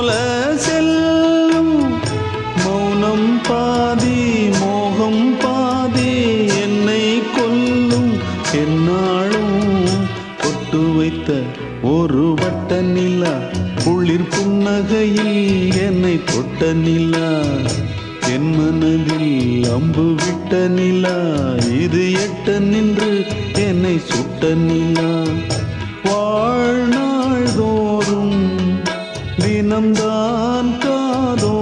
போல செல்லும் மௌனம் பாதி மோகம் பாதி என்னை கொல்லும் என்னாலும் கொட்டு வைத்த ஒரு வட்ட நிலா குளிர் புன்னகையில் என்னை தொட்ட நிலா என் மனதில் அம்பு விட்ட நிலா இது எட்ட நின்று என்னை சுட்ட நிலா வாழ்நாள் தோறும் தினம்தான் காதோ